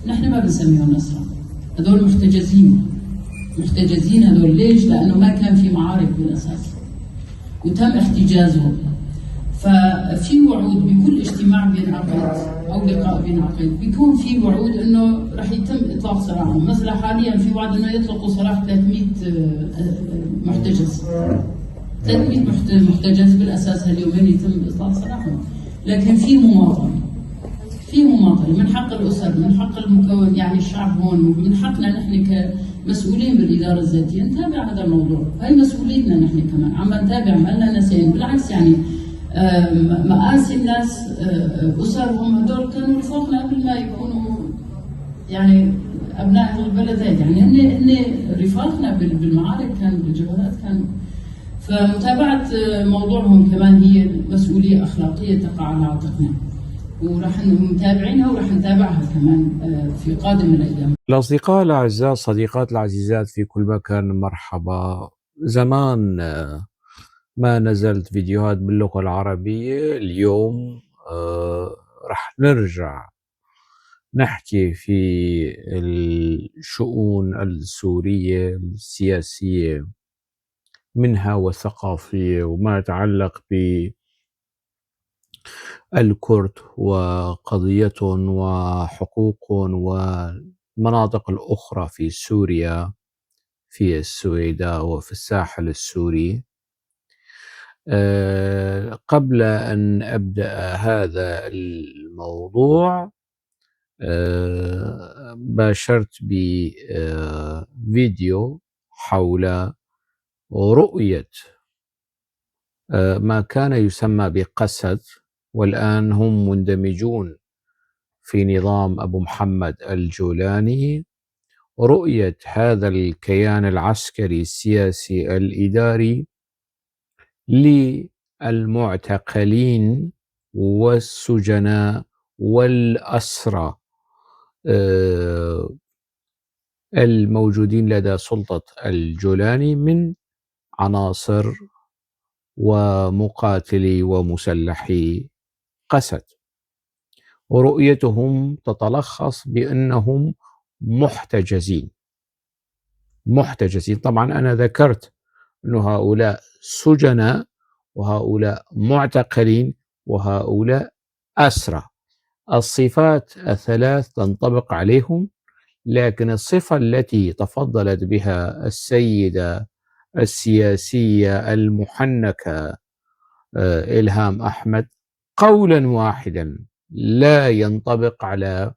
نحن ما بنسميهم أسرى، هذول محتجزين. محتجزين هذول ليش؟ لأنه ما كان في معارك بالأساس وتم احتجازهم. ففي وعود بكل اجتماع بينعقد او لقاء بينعقد بيكون في وعود انه رح يتم اطلاق سراحهم. مثلا حاليا في وعد انه يطلقوا سراح 300 محتجز. 300 محتجز بالاساس هاليومين يتم اطلاق سراحهم، لكن في مماطله. في مماطله من حق الاسر، من حق المكون يعني الشعب هون، من حقنا نحن كمسؤولين بالاداره الذاتيه نتابع هذا الموضوع. هاي مسؤوليتنا نحن كمان، عم نتابع، ما لنا نسيان. بالعكس يعني مآسي الناس أسرهم هدول كانوا رفاقنا قبل ما يكونوا يعني أبناء البلد هيك، يعني هن رفاقنا بالمعارك، كانوا بالجبهات كانوا. فمتابعة موضوعهم كمان هي مسؤولية أخلاقية تقع على عاتقنا، ورح متابعينها ورح نتابعها كمان في قادم الأيام. الأصدقاء الأعزاء، الصديقات العزيزات في كل مكان، مرحبا. زمان ما نزلت فيديوهات باللغة العربية. اليوم رح نرجع نحكي في الشؤون السورية السياسية منها والثقافية وما يتعلق بالكرد وقضيتهم وحقوقهم والمناطق الأخرى في سوريا، في السويداء وفي الساحل السوري. قبل أن أبدأ هذا الموضوع باشرت بفيديو حول رؤية ما كان يسمى بقسد، والآن هم مندمجون في نظام أبو محمد الجولاني. رؤية هذا الكيان العسكري السياسي الإداري للمعتقلين والسجناء والأسرى الموجودين لدى سلطة الجولاني من عناصر ومقاتلي ومسلحي قسد. ورؤيتهم تتلخص بأنهم محتجزين. طبعا أنا ذكرت أن هؤلاء سجناء وهؤلاء معتقلين وهؤلاء أسرى. الصفات الثلاث تنطبق عليهم، لكن الصفة التي تفضلت بها السيدة السياسية المحنكة إلهام أحمد قولا واحدا لا ينطبق على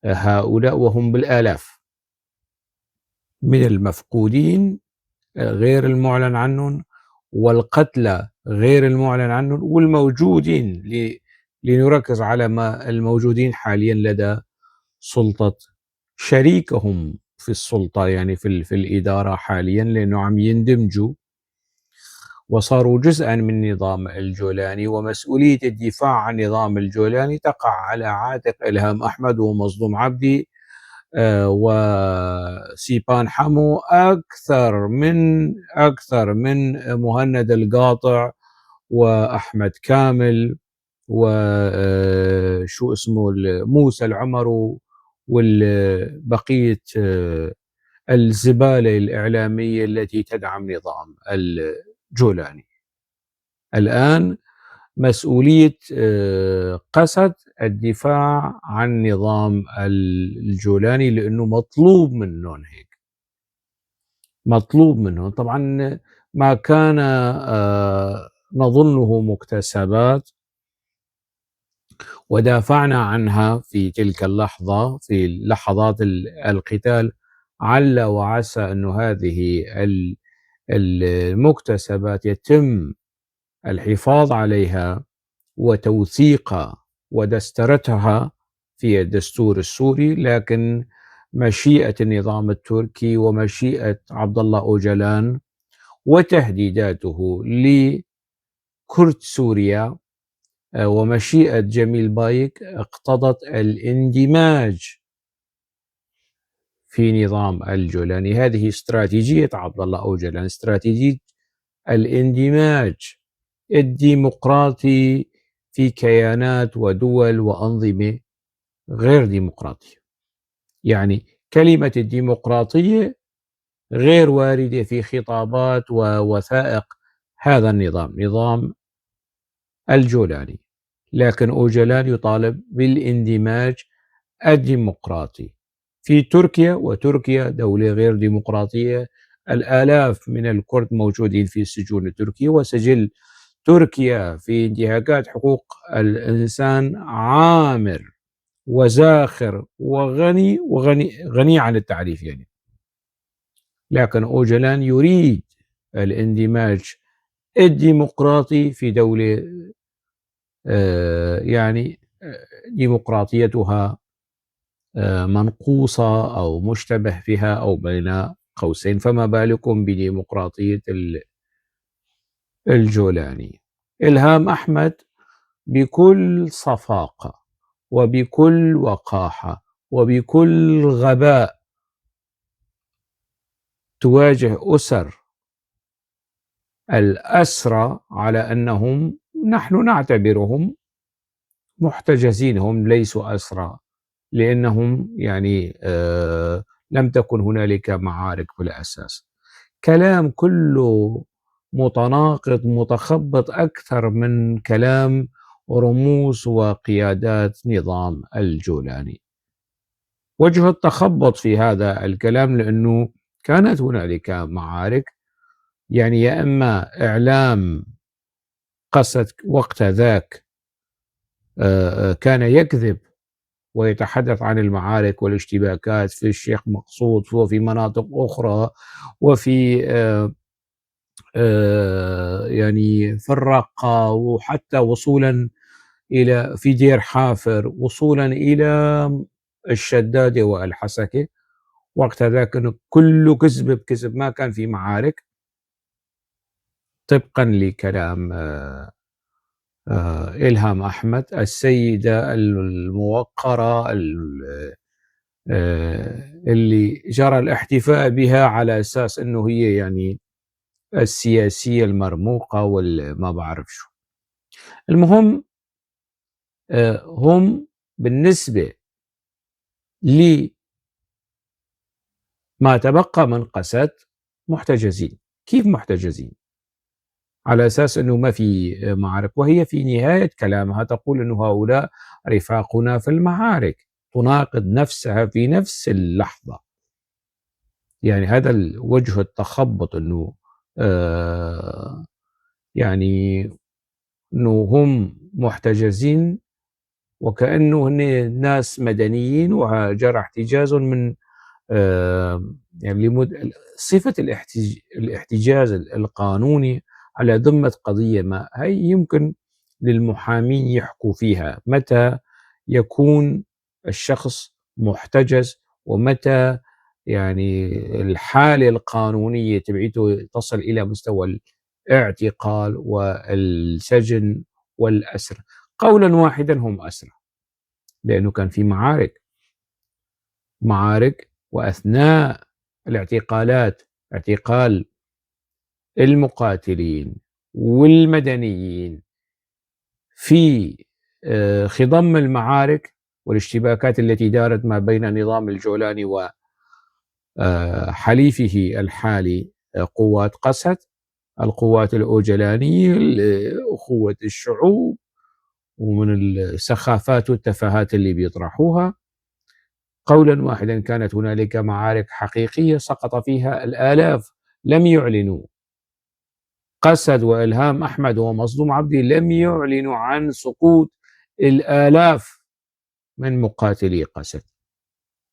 هؤلاء، وهم بالآلاف من المفقودين غير المعلن عنهم، والقتلى غير المعلن عنهم، والموجودين لنركز على ما الموجودين حاليا لدى سلطة شريكهم في السلطة، يعني في الإدارة حاليا، لأنه عم يندمجوا وصاروا جزءا من نظام الجولاني. ومسؤولية الدفاع عن نظام الجولاني تقع على عاتق إلهام أحمد ومظلوم عبدي وسيبان حمو أكثر من مهند القاطع وأحمد كامل وشو اسمه موسى العمر والبقية الزبالة الإعلامية التي تدعم نظام الجولاني. الآن مسؤولية قسد الدفاع عن نظام الجولاني، لأنه مطلوب منهم هيك، مطلوب منهم. طبعا ما كان نظنه مكتسبات ودافعنا عنها في تلك اللحظة، في لحظات القتال، عل وعسى أن هذه المكتسبات يتم الحفاظ عليها وتوثيقها ودسترتها في الدستور السوري. لكن مشيئة النظام التركي ومشيئة عبد الله أوجلان وتهديداته لكرد سوريا ومشيئة جميل بايك اقتضت الاندماج في نظام الجولاني. هذه استراتيجية عبد الله أوجلان، استراتيجية الاندماج الديمقراطي في كيانات ودول وأنظمة غير ديمقراطية. يعني كلمة الديمقراطية غير واردة في خطابات ووثائق هذا النظام، نظام الجولاني، لكن أوجلان يطالب بالاندماج الديمقراطي في تركيا، وتركيا دولة غير ديمقراطية، الآلاف من الكرد موجودين في السجون التركية، وسجل تركيا في انتهاكات حقوق الإنسان عامر وزاخر غني عن التعريف يعني. لكن أوجلان يريد الاندماج الديمقراطي في دولة يعني ديمقراطيتها منقوصة أو مشتبه فيها أو بين قوسين، فما بالكم بديمقراطية الجولاني. إلهام أحمد بكل صفاقة وبكل وقاحة وبكل غباء تواجه أسر الأسرى على أنهم نحن نعتبرهم محتجزين، هم ليسوا أسرى لأنهم يعني لم تكن هنالك معارك بالأساس. كلام كله متناقض متخبط أكثر من كلام رموز وقيادات نظام الجولاني. وجه التخبط في هذا الكلام لأنه كانت هنالك معارك، يعني يا إما إعلام قصد وقت ذاك كان يكذب ويتحدث عن المعارك والاشتباكات في الشيخ مقصود وفي مناطق أخرى، وفي يعني في الرقة، وحتى وصولا إلى في دير حافر، وصولا إلى الشدادة والحسكة. وقت ذاك كله كذب بكذب، ما كان في معارك طبقا لكلام إلهام أحمد، السيدة الموقرة اللي جرى الاحتفاء بها على أساس أنه هي يعني السياسية المرموقة والما بعرف شو. المهم هم بالنسبة لما تبقى من قسد محتجزين. كيف محتجزين؟ على أساس أنه ما في معارك، وهي في نهاية كلامها تقول أنه هؤلاء رفاقنا في المعارك، تناقض نفسها في نفس اللحظة. يعني هذا وجه التخبط، أنه يعني أنه هم محتجزين وكأنه هن ناس مدنيين وجرى احتجاز من يعني صفة الاحتجاز القانوني على ذمة قضية ما، هي يمكن للمحامين يحكوا فيها متى يكون الشخص محتجز ومتى يعني الحالة القانونية تبعته تصل إلى مستوى الاعتقال والسجن والأسر. قولا واحدا هم أسرى، لأنه كان في معارك وأثناء الاعتقالات، اعتقال المقاتلين والمدنيين في خضم المعارك والاشتباكات التي دارت ما بين نظام الجولاني وحليفه الحالي قوات قسد، القوات الأوجلانية، أخوة الشعوب، ومن السخافات والتفاهات اللي بيطرحوها. قولا واحدا كانت هنالك معارك حقيقية سقط فيها الآلاف، لم يعلنوا. قسد وإلهام أحمد ومظلوم عبدي لم يعلنوا عن سقوط الآلاف من مقاتلي قسد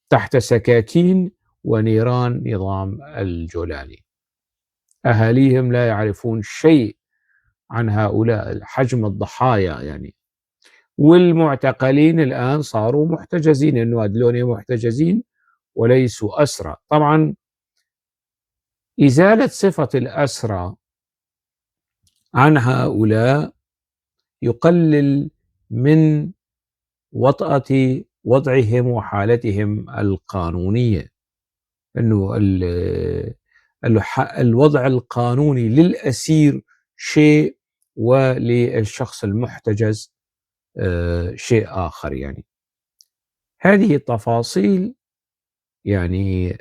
تحت سكاكين ونيران نظام الجولاني. أهاليهم لا يعرفون شيء عن هؤلاء حجم الضحايا يعني. والمعتقلين الآن صاروا محتجزين، إنه هذول محتجزين وليسوا أسرى. طبعا إزالة صفة الأسرى عن هؤلاء يقلل من وطأة وضعهم وحالتهم القانونية، أنه الوضع القانوني للأسير شيء وللشخص المحتجز شيء آخر. يعني هذه التفاصيل يعني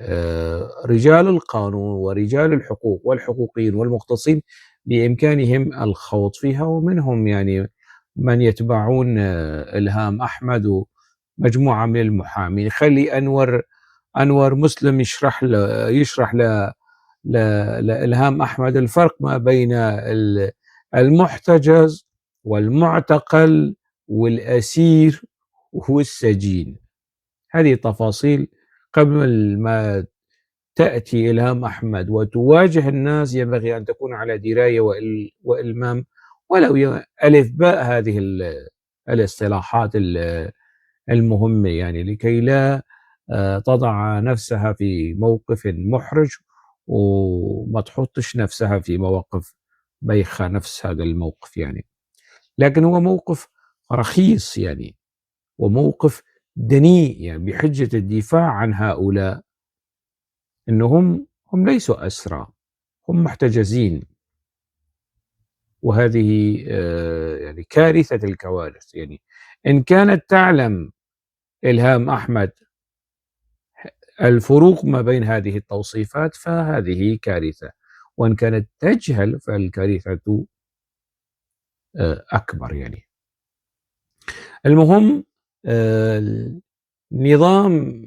رجال القانون ورجال الحقوق والحقوقيين والمختصين بإمكانهم الخوض فيها، ومنهم يعني من يتبعون إلهام أحمد ومجموعة من المحامين. خلي أنور مسلم يشرح لإلهام أحمد الفرق ما بين المحتجز والمعتقل والأسير والسجين. هذه تفاصيل قبل ما تأتي إلهام أحمد وتواجه الناس ينبغي أن تكون على دراية وإلمام، ولو ألف باء هذه الاصطلاحات المهمة، يعني لكي لا تضع نفسها في موقف محرج وما تحطش نفسها في مواقف بايخة نفس هذا الموقف يعني. لكن هو موقف رخيص يعني، وموقف دنيء يعني، بحجة الدفاع عن هؤلاء أنهم ليسوا أسرى، هم محتجزين. وهذه يعني كارثة الكوارث. يعني إن كانت تعلم إلهام أحمد الفروق ما بين هذه التوصيفات فهذه كارثة، وإن كانت تجهل فالكارثة أكبر يعني. المهم نظام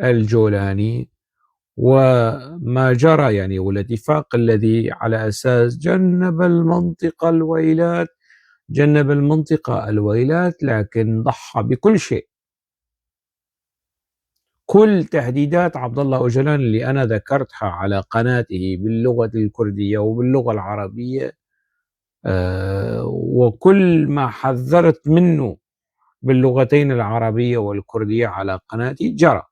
الجولاني وما جرى يعني، والاتفاق الذي على أساس جنب المنطقة الويلات، لكن ضحى بكل شيء. كل تهديدات عبد الله أوجلان اللي أنا ذكرتها على قناته باللغة الكردية وباللغة العربية، وكل ما حذرت منه باللغتين العربية والكردية على قناتي جرى.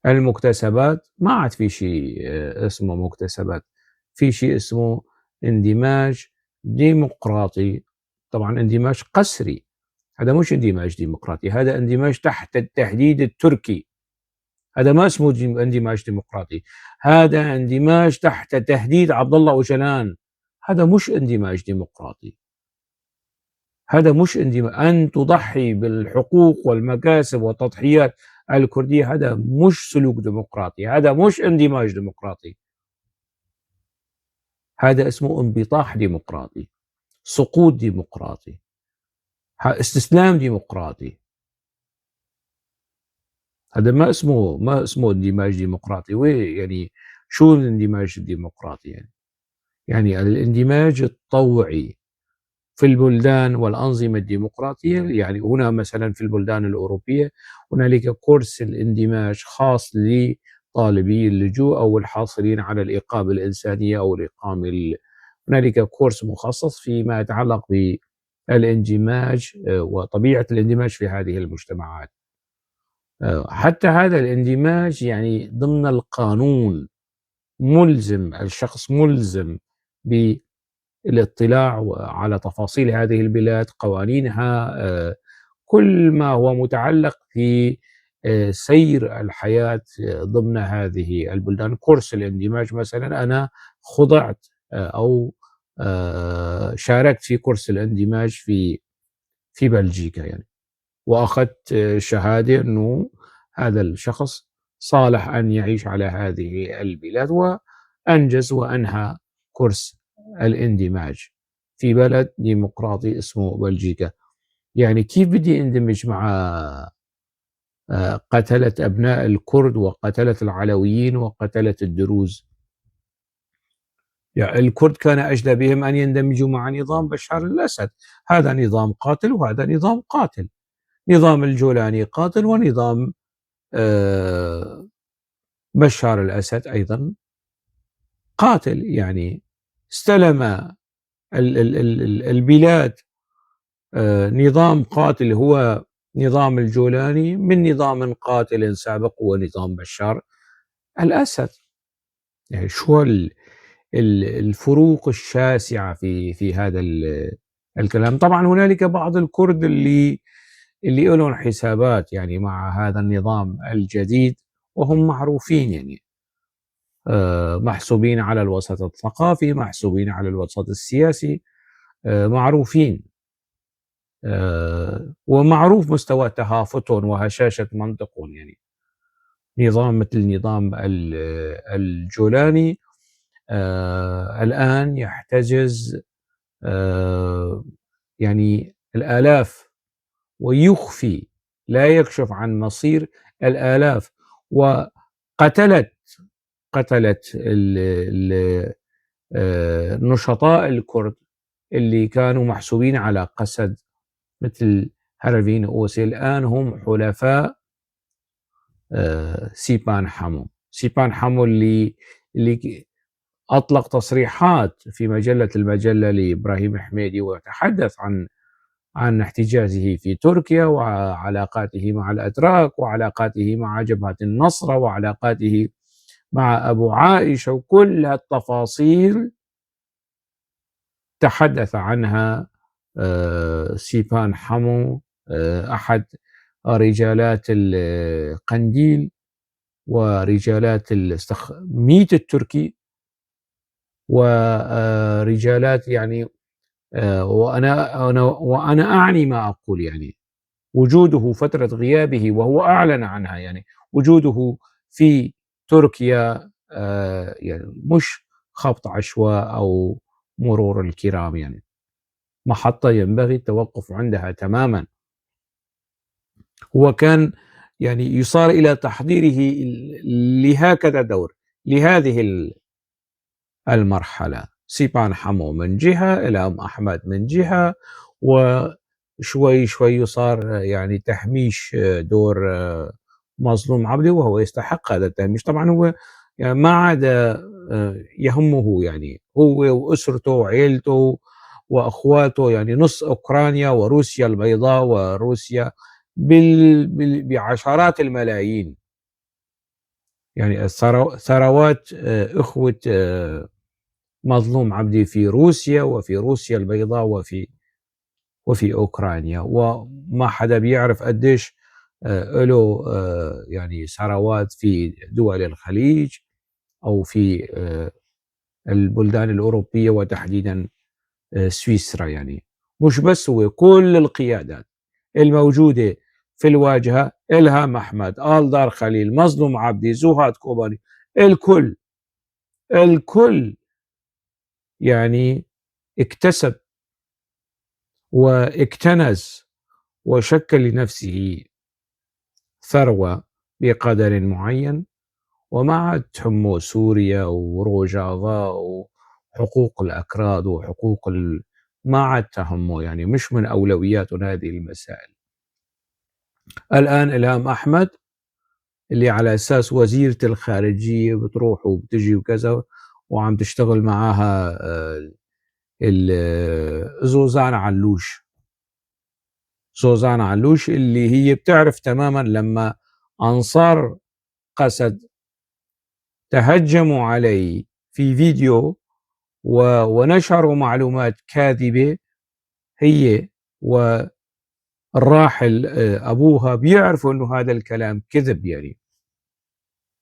المكتسبات ما عاد في شيء اسمه مكتسبات، في شيء اسمه اندماج ديمقراطي. طبعا اندماج قسري، هذا مش اندماج ديمقراطي، هذا اندماج تحت التهديد التركي. هذا ما اسمه اندماج ديمقراطي، هذا اندماج تحت تهديد عبد الله أوجلان. هذا مش اندماج ديمقراطي، هذا مش اندماج. أن تضحي بالحقوق والمكاسب والتضحيات الكردية هذا مش سلوك ديمقراطي، هذا مش اندماج ديمقراطي، هذا اسمه انبطاح ديمقراطي، سقوط ديمقراطي، استسلام ديمقراطي. هذا ما اسمه اندماج ديمقراطي. يعني شو الاندماج الديمقراطي يعني الاندماج الطوعي في البلدان والأنظمة الديمقراطية. يعني هنا مثلا في البلدان الأوروبية هنالك كورس الاندماج خاص لطالبي اللجوء أو الحاصلين على الإقامة الإنسانية أو الإقامة هنالك كورس مخصص فيما يتعلق بالاندماج وطبيعة الاندماج في هذه المجتمعات. حتى هذا الاندماج يعني ضمن القانون ملزم، الشخص ملزم بالاطلاع على تفاصيل هذه البلاد، قوانينها، كل ما هو متعلق في سير الحياة ضمن هذه البلدان. كورس الاندماج مثلا أنا خضعت أو شاركت في كورس الاندماج في بلجيكا يعني، وأخذت شهادة أنه هذا الشخص صالح أن يعيش على هذه البلاد، وأنجز وأنهى كورس الاندماج في بلد ديمقراطي اسمه بلجيكا. يعني كيف بدي اندمج مع قتلة أبناء الكرد وقتلة العلويين وقتلة الدروز؟ يعني الكرد كان أجدى بهم أن يندمجوا مع نظام بشار الأسد، هذا نظام قاتل وهذا نظام قاتل. نظام الجولاني قاتل، ونظام بشار الأسد أيضا قاتل. يعني استلم البلاد نظام قاتل هو نظام الجولاني من نظام قاتل سابق هو نظام بشار الأسد. يعني شو الفروق الشاسعة في هذا الكلام. طبعا هنالك بعض الكرد اللي لهم حسابات يعني مع هذا النظام الجديد، وهم معروفين يعني، محسوبين على الوسط الثقافي، محسوبين على الوسط السياسي، معروفين. ومعروف مستوى تهافتهم وهشاشة منطقهم، يعني نظام مثل نظام الجولاني الآن يحتجز يعني الآلاف ويخفي، لا يكشف عن مصير الآلاف، وقتلت النشطاء الكرد اللي كانوا محسوبين على قسد مثل هرفين أوسي. الآن هم حلفاء سيبان حمو اللي أطلق تصريحات في المجلة لإبراهيم حميدي، وتحدث عن احتجازه في تركيا وعلاقاته مع الأتراك وعلاقاته مع جبهة النصرة وعلاقاته مع أبو عائشة، وكل التفاصيل تحدث عنها سيبان حمو، أحد رجالات القنديل ورجالات ميت التركي ورجالات يعني وأنا أعني ما أقول، يعني وجوده فترة غيابه وهو أعلن عنها، يعني وجوده في تركيا يعني مش خبط عشواء أو مرور الكرام، يعني محطة ينبغي التوقف عندها تماما. هو كان يعني يصار إلى تحضيره لهكذا دور، لهذه المرحلة. سيبان حمو من جهة، إلهام أحمد من جهة، وشوي شوي يصار يعني تهميش دور مظلوم عبدي، وهو يستحق هذا التهميش. طبعا هو يعني ما عاد يهمه، يعني هو وأسرته وعيلته وأخواته، يعني نص أوكرانيا وروسيا البيضاء وروسيا بعشرات الملايين، يعني ثروات إخوة مظلوم عبدي في روسيا وفي روسيا البيضاء وفي أوكرانيا، وما حدا بيعرف قديش له يعني ثروات في دول الخليج أو في البلدان الأوروبية وتحديدا سويسرا. يعني مش بس هو، كل القيادات الموجودة في الواجهة، إلهام أحمد، آلدار خليل، مظلوم عبدي، زوهاد كوباني، الكل يعني اكتسب واكتنز وشكل لنفسه ثروة بقدر معين، وما عاد تهمه سوريا وروجافا وحقوق الأكراد وحقوق ما عاد تهمه، يعني مش من أولوياته هذه المسائل. الآن إلهام أحمد اللي على أساس وزيرة الخارجية بتروح وبتجي وكذا، وعم تشتغل معاها زوزان علوش اللي هي بتعرف تماما لما أنصار قسد تهجموا علي في فيديو ونشروا معلومات كاذبة، هي والراحل أبوها بيعرفوا أنه هذا الكلام كذب، يعني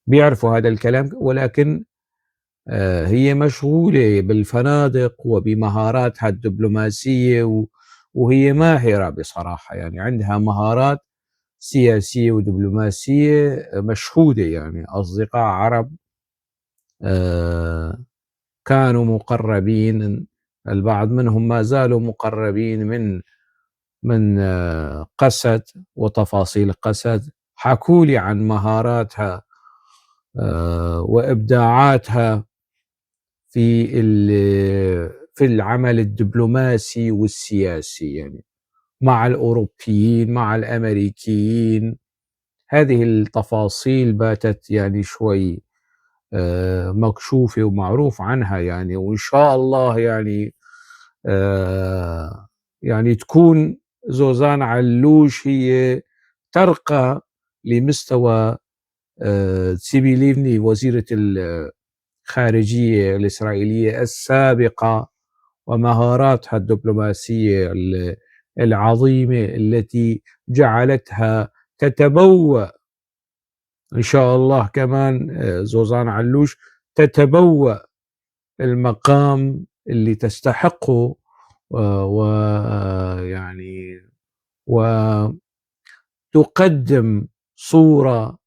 بيعرفوا هذا الكلام، ولكن هي مشغولة بالفنادق وبمهاراتها الدبلوماسية، وهي ماهرة بصراحة، يعني عندها مهارات سياسية ودبلوماسية مشهودة. يعني أصدقاء عرب كانوا مقربين، البعض منهم ما زالوا مقربين من قسد وتفاصيل قسد، حكوا لي عن مهاراتها وإبداعاتها في العمل الدبلوماسي والسياسي، يعني مع الأوروبيين مع الأمريكيين. هذه التفاصيل باتت يعني شوي مكشوفة ومعروف عنها، يعني وإن شاء الله يعني تكون زوزان علوش هي ترقى لمستوى تسيبي ليفني وزيرة الخارجية الإسرائيلية السابقة، ومهاراتها الدبلوماسية العظيمة التي جعلتها تتبوأ إن شاء الله كمان زوزان علوش تتبوأ المقام اللي تستحقه ويعني وتقدم صورة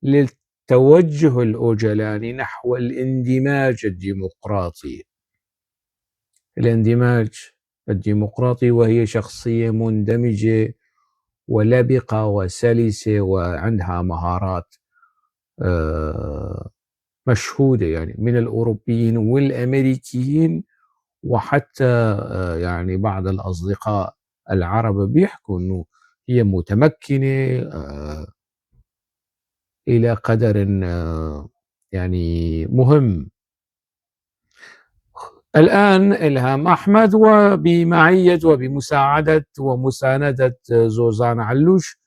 للتوجه الأوجلاني نحو الاندماج الديمقراطي. الاندماج الديمقراطي، وهي شخصية مندمجة ولبقة وسلسة وعندها مهارات مشهودة يعني من الأوروبيين والأمريكيين، وحتى يعني بعض الأصدقاء العرب بيحكوا أنه هي متمكنة إلى قدر يعني مهم. الآن إلهام أحمد وبمعية وبمساعدة ومساندة زوزان علوش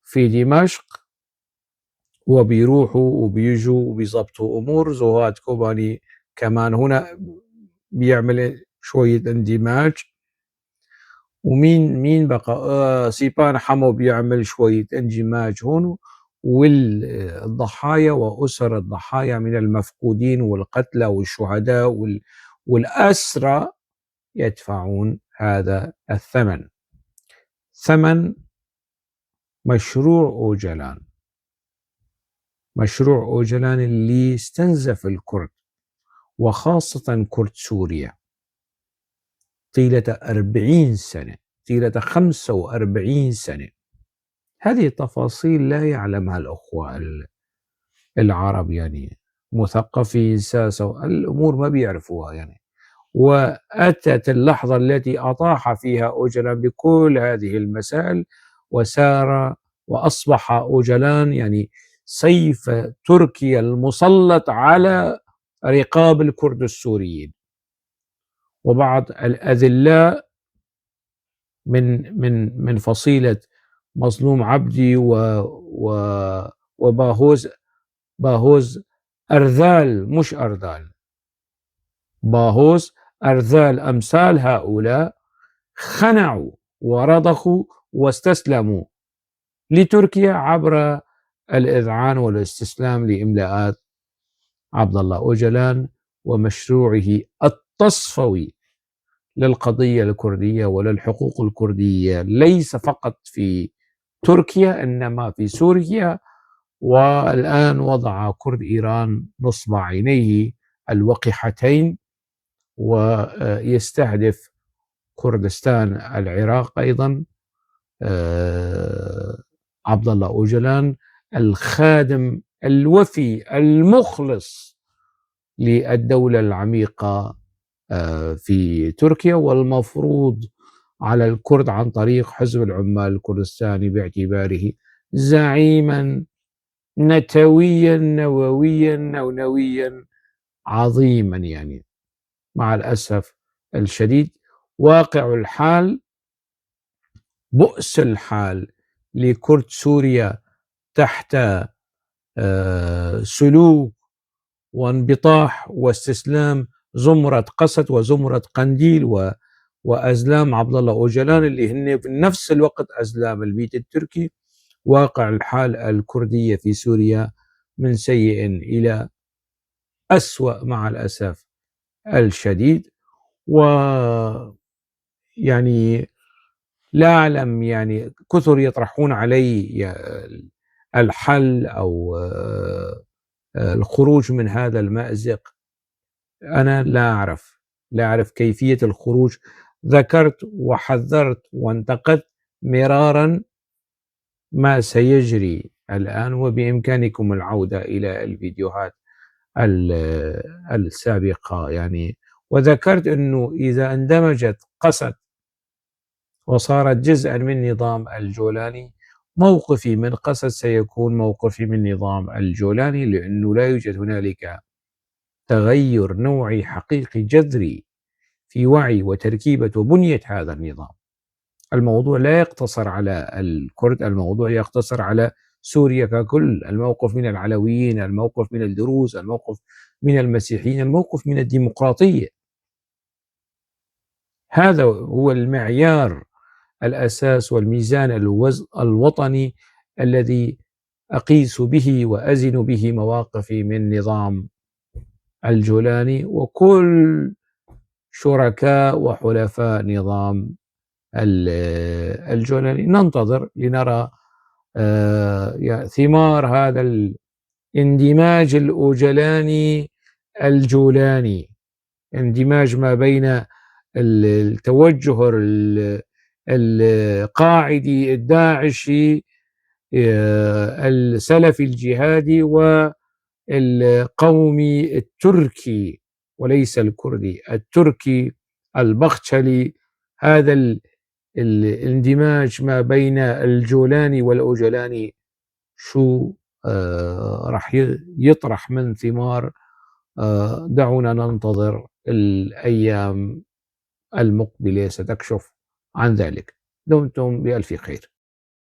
في دمشق، وبيروحوا وبيجوا وبيظبطوا أمور. زهاد كوباني كمان هنا بيعمل شوية اندماج. ومين بقى سيبان حمو بيعمل شوية اندماج هون. والضحايا وأسر الضحايا من المفقودين والقتلى والشهداء والأسرى يدفعون هذا الثمن، ثمن مشروع أوجلان. مشروع أوجلان اللي استنزف الكرد وخاصة كرد سوريا طيلة 40 سنة، طيلة 45 سنة. هذه التفاصيل لا يعلمها الأخوة العرب، يعني مثقفين ساسة الأمور ما بيعرفوها يعني. وأتت اللحظة التي أطاح فيها أوجلان بكل هذه المسائل، وسار وأصبح أوجلان يعني سيف تركيا المسلط على رقاب الكرد السوريين. وبعض الأذلاء من فصيلة مظلوم عبدي وباهوز أرذال، مش أرذال، باهوز أرذال، أمثال هؤلاء خنعوا ورضخوا واستسلموا لتركيا عبر الإذعان والاستسلام لإملاءات عبد الله أوجلان ومشروعه التصفوي للقضية الكردية وللحقوق الكردية، ليس فقط في تركيا إنما في سوريا. والآن وضع كرد إيران نصب عينيه الوقحتين، ويستهدف كردستان العراق أيضا. عبد الله أوجلان الخادم الوفي المخلص للدولة العميقة في تركيا، والمفروض على الكرد عن طريق حزب العمال الكردستاني باعتباره زعيما نتويا نوويا نونويا عظيما. يعني مع الأسف الشديد واقع الحال، بؤس الحال لكرد سوريا تحت سلوك وانبطاح واستسلام زمرة قسد وزمرة قنديل وأزلام عبد الله أوجلان اللي هن في نفس الوقت أزلام البيت التركي. واقع الحال الكردية في سوريا من سيء إلى أسوأ مع الأسف الشديد. ويعني لا أعلم، يعني كثر يطرحون علي الحل أو الخروج من هذا المأزق. أنا لا أعرف كيفية الخروج. ذكرت وحذرت وانتقدت مرارا ما سيجري الآن، وبإمكانكم العودة إلى الفيديوهات السابقة يعني. وذكرت أنه إذا اندمجت قسد وصارت جزءا من نظام الجولاني، موقفي من قسد سيكون موقفي من نظام الجولاني، لأنه لا يوجد هنالك تغير نوعي حقيقي جذري في وعي وتركيبة وبنية هذا النظام. الموضوع لا يقتصر على الكرد، الموضوع يقتصر على سوريا ككل. الموقف من العلويين، الموقف من الدروز، الموقف من المسيحيين، الموقف من الديمقراطية. هذا هو المعيار الأساس والميزان الوطني الذي أقيس به وأزن به مواقفي من نظام الجولاني. وكل شركاء وحلفاء نظام الجولاني. ننتظر لنرى ثمار هذا الاندماج الأوجلاني الجولاني، اندماج ما بين التوجه القاعدي الداعشي السلفي الجهادي والقومي التركي وليس الكردي، التركي البختلي. هذا الاندماج ما بين الجولاني والأوجلاني شو راح يطرح من ثمار؟ دعونا ننتظر الأيام المقبلة ستكشف عن ذلك. دمتم بألف خير.